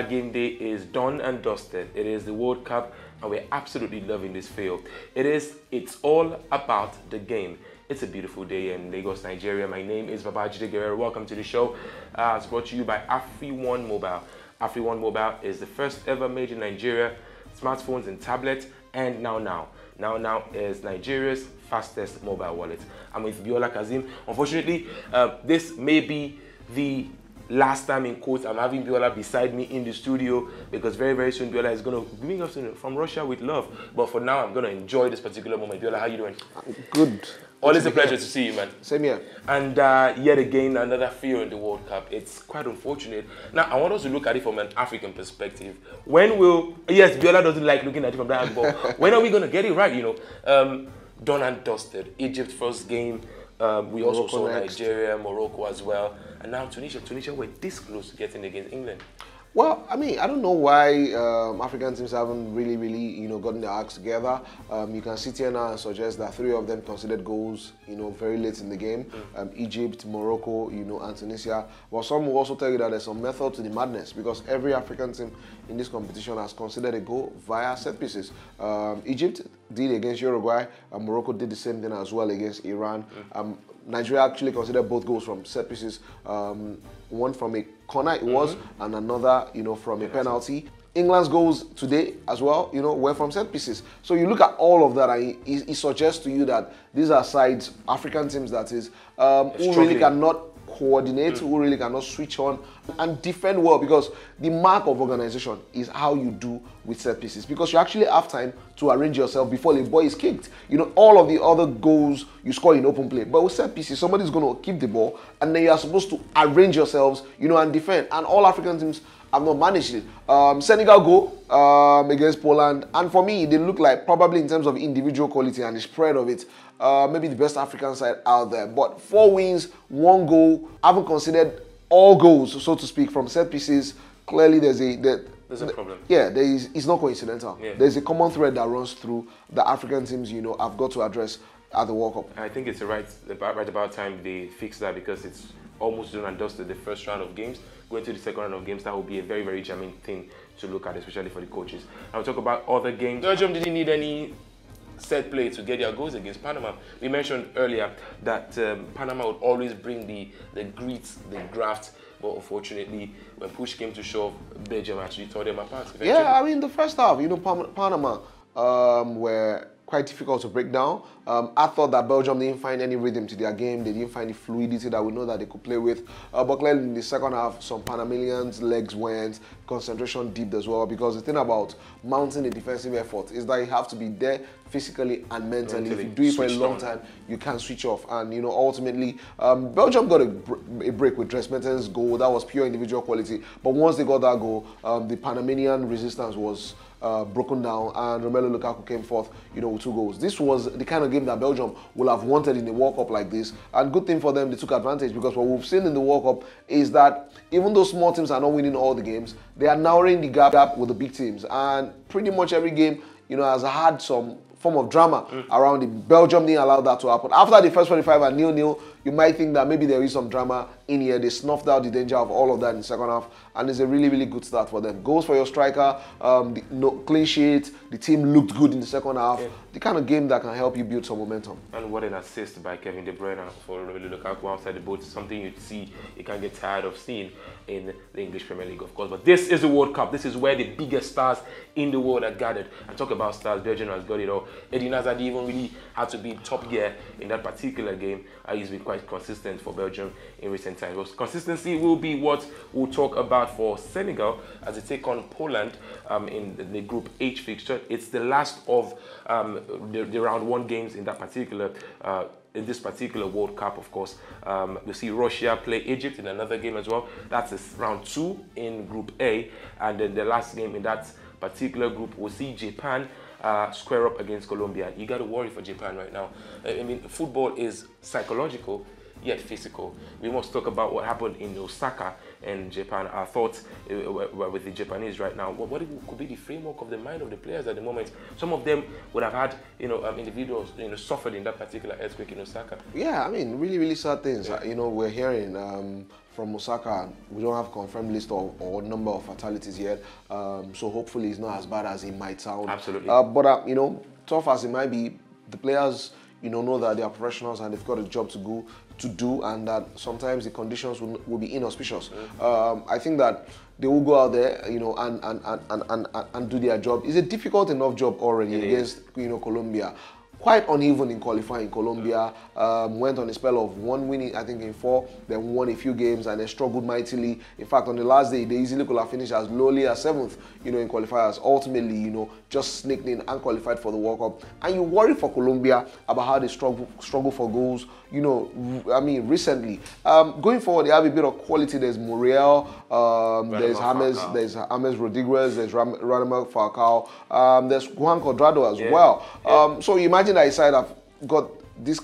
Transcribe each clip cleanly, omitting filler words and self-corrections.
Bad Game Day is done and dusted. It is the World Cup, and we're absolutely loving this field. It's all about the game. It's a beautiful day in Lagos, Nigeria. My name is Babajide Guerrero. Welcome to the show. It's brought to you by AfriOne Mobile. AfriOne Mobile is the first ever made in Nigeria smartphones and tablets, and now is Nigeria's fastest mobile wallet. I'm with Biola Kazim. Unfortunately, this may be the last time in quotes I'm having Biola beside me in the studio, because very soon Biola is going to bring us from Russia with love. But for now, I'm going to enjoy this particular moment. Biola, how you doing? Good. Always a pleasure to see you, man. Same here. And yet again, another fail in the World Cup. It's quite unfortunate. Now, I want us to look at it from an African perspective. Yes, Biola doesn't like looking at it from that angle, but when are we going to get it right, you know? Done and dusted. Egypt first game. We also saw Nigeria, Morocco as well. And now Tunisia. Tunisia were this close to getting against England. Well, I mean, I don't know why African teams haven't really, gotten their acts together. You can sit here now and suggest that 3 of them considered goals, very late in the game. Egypt, Morocco, and Tunisia. But some will also tell you that there's some method to the madness, because every African team in this competition has considered a goal via set pieces. Egypt did against Uruguay, and Morocco did the same thing as well against Iran. Nigeria actually considered both goals from set pieces. One from a corner, and another, from a penalty. England's goals today as well, were from set pieces. So you look at all of that, and it suggests to you that these are sides, African teams that is, who really cannot coordinate, who really cannot switch on and defend well, because the mark of organization is how you do with set pieces, because you actually have time to arrange yourself before the ball is kicked. All of the other goals you score in open play, but with set pieces, somebody's going to keep the ball, and then you are supposed to arrange yourselves, and defend. And all African teams have not managed it. Senegal go against Poland, and for me, they look like, probably in terms of individual quality and the spread of it, maybe the best African side out there. But 4 wins, 1 goal. I haven't considered all goals, so to speak, from set pieces. Clearly, there's a problem. Yeah, it's not coincidental. Yeah. There's a common thread that runs through the African teams, have got to address at the World Cup. I think it's right about time they fix that, because it's almost done and dusted the first round of games. Going to the second round of games, that will be a very jamming thing to look at, especially for the coaches. I'll talk about other games. Belgium didn't need any set play to get their goals against Panama. We mentioned earlier that Panama would always bring the grit, the graft, but unfortunately, when push came to shove, Belgium actually tore them apart eventually. Yeah, I mean, the first half, Panama were quite difficult to break down. I thought that Belgium didn't find any rhythm to their game. They didn't find the fluidity that we know that they could play with. But clearly in the second half, some Panamanians' legs went, concentration dipped as well, because the thing about mounting a defensive effort is that you have to be there physically and mentally. If you do it for a long time, you can switch off. And, ultimately, Belgium got a break with Dries Mertens' goal. That was pure individual quality. But once they got that goal, the Panamanian resistance was broken down, and Romelu Lukaku came forth, with 2 goals. This was the kind of game that Belgium will have wanted in a World Cup like this, and good thing for them, they took advantage, because what we've seen in the World Cup is that even though small teams are not winning all the games, they are narrowing the gap with the big teams, and pretty much every game, has had some form of drama around it. Belgium didn't allow that to happen. After the first 45 and 0-0, you might think that maybe there is some drama in here. They snuffed out the danger of all of that in the second half, and it's a really good start for them. Goals for your striker, clean sheet, the team looked good in the second half. Yeah. The kind of game that can help you build some momentum. And what an assist by Kevin De Bruyne for Romelu Lukaku outside the boat. Something you'd see, you can't get tired of seeing in the English Premier League, of course. But this is the World Cup. This is where the biggest stars in the world are gathered. And talk about stars, Belgium has got it all. Eden Hazard even really had to be in top gear in that particular game. He's been quite consistent for Belgium in recent times. Well, consistency will be what we'll talk about for Senegal as they take on Poland in the Group H fixture. It's the last of the round 1 games in that particular in this particular World Cup, of course. We'll see Russia play Egypt in another game as well. That's round 2 in Group A, and then the last game in that particular group, we'll see Japan square up against Colombia. You got to worry for Japan right now. I mean, football is psychological, yet physical. We must talk about what happened in Osaka and Japan. Our thoughts with the Japanese right now. What could be the framework of the mind of the players at the moment? Some of them would have had, individuals, suffered in that particular earthquake in Osaka. Yeah, I mean, really sad things. Yeah. We're hearing from Osaka. We don't have confirmed list or number of fatalities yet, so hopefully it's not as bad as it might sound. Absolutely. But you know, tough as it might be, the players, you know that they are professionals and they've got a job to do, and that sometimes the conditions will be inauspicious. I think that they will go out there, you know, and do their job. It's a difficult enough job already against, you know, Colombia. Quite uneven in qualifying. Colombia went on a spell of 1 winning, I think, in 4, then won a few games, and then struggled mightily. In fact, on the last day, they easily could have finished as lowly as 7th, you know, in qualifiers. Ultimately, you know, just sneaked in and qualified for the World Cup. And you worry for Colombia about how they struggle for goals. You know, I mean, recently. Going forward, they have a bit of quality. There's Muriel, there's James Rodriguez, there's Radamel Falcao, there's Juan Cuadrado as well. So you imagine that a side have got this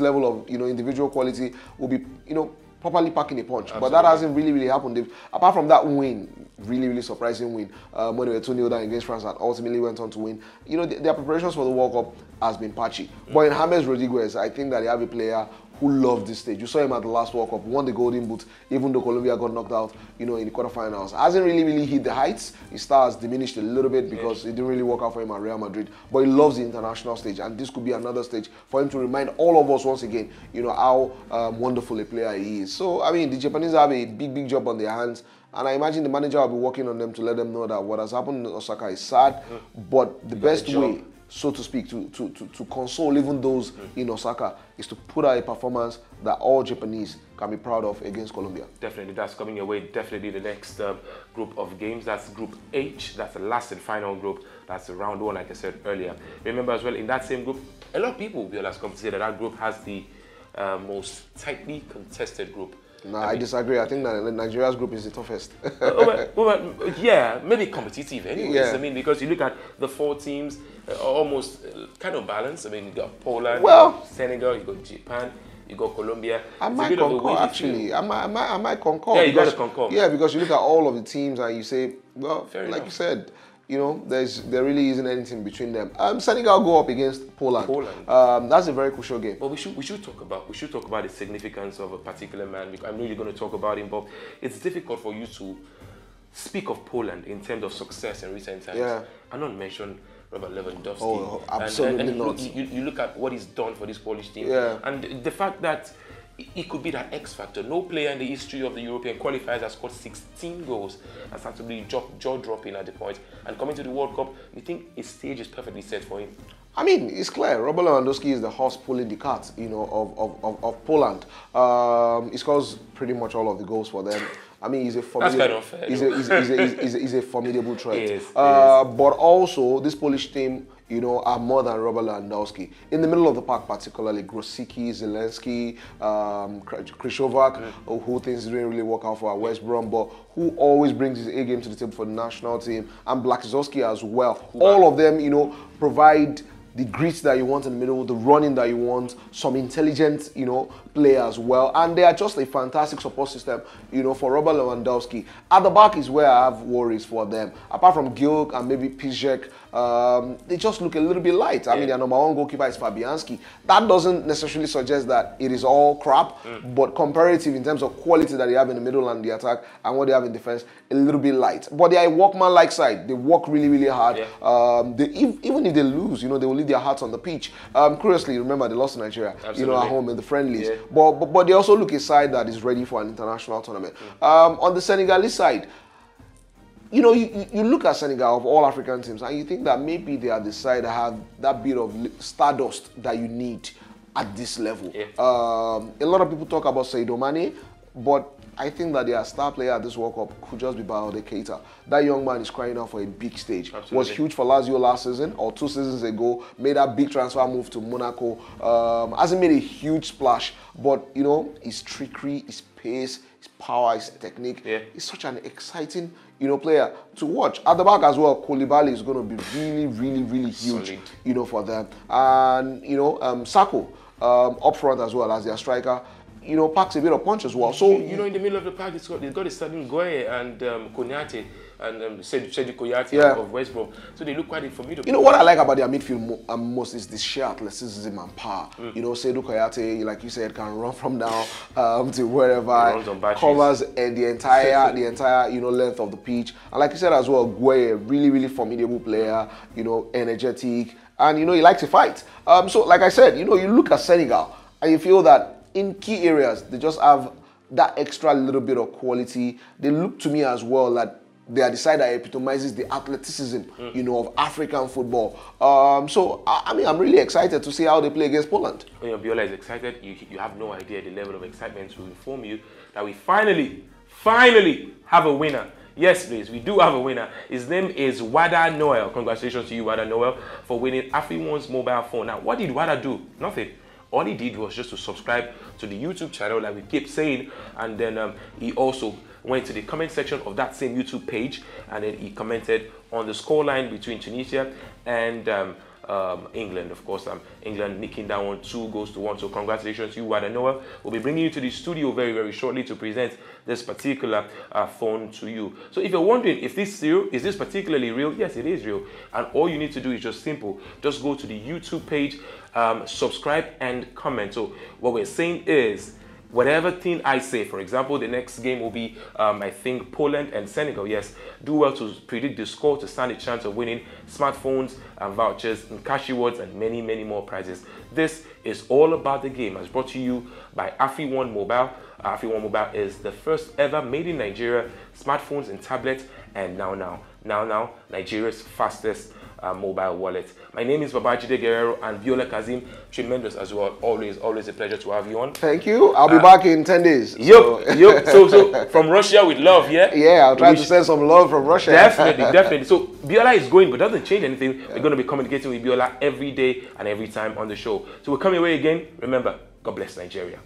level of, you know, individual quality will be, you know, properly packing a punch. Absolutely. But that hasn't really happened. Apart from that win, really surprising win, when they were 2-0 down against France and ultimately went on to win, you know, their preparations for the World Cup has been patchy. But in James Rodriguez, I think that they have a player who loved this stage. You saw him at the last World Cup, won the Golden Boot, even though Colombia got knocked out, you know, in the quarterfinals. Hasn't really hit the heights. His star has diminished a little bit because it didn't really work out for him at Real Madrid. But he loves the international stage, and this could be another stage for him to remind all of us once again, you know, how wonderful a player he is. So, I mean, the Japanese have a big job on their hands. And I imagine the manager will be working on them to let them know that what has happened in Osaka is sad, but the best way, so to speak, to console even those in Osaka is to put out a performance that all Japanese can be proud of against Colombia. Definitely, that's coming your way. Definitely the next group of games. That's Group H. That's the last and final group. That's round 1, like I said earlier. Remember as well, in that same group, a lot of people will come to say that that group has the most tightly contested group. No, I disagree. I think that Nigeria's group is the toughest. Yeah, maybe competitive anyways. Yeah. I mean, because you look at the 4 teams, almost kind of balanced. I mean, you got Poland, well, you got Senegal, you got Japan, you got Colombia. I might concur, actually. I might concur. Yeah, you got to concur. Yeah, because you look at all of the teams and you say, well, Fair like enough. you said, you know, there really isn't anything between them. Senegal go up against Poland. That's a very crucial game. But we should talk about the significance of a particular man. I know you're going to talk about him, but it's difficult for you to speak of Poland in terms of success in recent times and not mention Robert Lewandowski. Oh, absolutely and not. You look at what he's done for this Polish team, and the fact that it could be that X factor. No player in the history of the European qualifiers has scored 16 goals. That's absolutely jaw-dropping at the point. And coming to the World Cup, you think his stage is perfectly set for him? I mean, it's clear. Robert Lewandowski is the horse pulling the cart, you know, of Poland. He scores pretty much all of the goals for them. I mean, he's a formidable, he's a formidable threat. But also, this Polish team, you know, are more than Robert Lewandowski. In the middle of the park, particularly, Grosicki, Zelensky, Krychowiak, who things didn't really work out for West Brom, but who always brings his A game to the table for the national team, and Blackzowski as well. All of them, you know, provide the grit that you want in the middle, the running that you want, some intelligent, you know, play as well. And they are just a fantastic support system, you know, for Robert Lewandowski. At the back is where I have worries for them. Apart from Gilk and maybe Piszczek, they just look a little bit light. I mean, their number 1 goalkeeper is Fabianski. That doesn't necessarily suggest that it is all crap, but comparative in terms of quality that they have in the middle and the attack and what they have in defense, a little bit light. But they are a workman-like side. They work really hard. Even if they lose, you know, they will leave their hearts on the pitch. Curiously, remember, they lost to Nigeria, you know, at home in the friendlies. But they also look a side that is ready for an international tournament. On the Senegalese side, you know, you look at Senegal, of all African teams, and you think that maybe they are the side that have that bit of stardust that you need at this level. A lot of people talk about Sadio Mane, but I think that their star player at this World Cup could just be Bayode Keita. That young man is crying out for a big stage. Absolutely. Was huge for Lazio last season or 2 seasons ago. Made that big transfer move to Monaco. Hasn't made a huge splash, but you know, his trickery, his pace, his power, his technique. He's such an exciting, you know, player to watch. At the back as well, Koulibaly is going to be really huge, solid, you know, for them. And you know, Sako up front as well as their striker, you know, packs a bit of punch as well. So you know, in the middle of the pack, they've got a certain Goye and Konaté, and Sedu Koyate of West Brom. So they look quite formidable. You know what I like about their midfield most is this sheer athleticism and power. You know, Sedu Koyate, like you said, can run from now to wherever, covers the entire length of the pitch. And like you said as well, Gueye, really formidable player. You know, energetic, and you know he likes to fight. So like I said, you know, you look at Senegal and you feel that in key areas they just have that extra little bit of quality. They look to me as well that they are the side that epitomizes the athleticism, you know, of African football. So I mean, I'm really excited to see how they play against Poland. When Biola is excited, you have no idea the level of excitement to inform you that we finally have a winner. Yes, please, we do have a winner. His name is Wada Noel. Congratulations to you, Wada Noel, for winning AfriOne's mobile phone. Now, what did Wada do? Nothing. All he did was just to subscribe to the YouTube channel, like we keep saying, and then he also went to the comment section of that same YouTube page, and then he commented on the scoreline between Tunisia and England. Of course, England nicking that one 2-1. So congratulations to you, Wada Noel. We'll be bringing you to the studio very shortly to present this particular phone to you. So if you're wondering if this is real, is this particularly real? Yes, it is real. And all you need to do is just simple. Just go to the YouTube page, subscribe and comment. So what we're saying is, whatever thing I say, for example, the next game will be, I think, Poland and Senegal. Yes, do well to predict the score to stand a chance of winning smartphones and vouchers and cash rewards and many more prizes. This is all about the game, as brought to you by AfriOne Mobile. AfriOne Mobile is the first ever made in Nigeria smartphones and tablets, and now Nigeria's fastest mobile wallet. My name is Babajide Guerrero and Viola Kazim. Tremendous as well. Always a pleasure to have you on. Thank you. I'll be back in 10 days. So from Russia with love, yeah? Yeah, I'll try to send some love from Russia. Definitely. So Biola is going, but doesn't change anything. We're going to be communicating with Biola every day and every time on the show. So we'll come your way again. Remember, God bless Nigeria.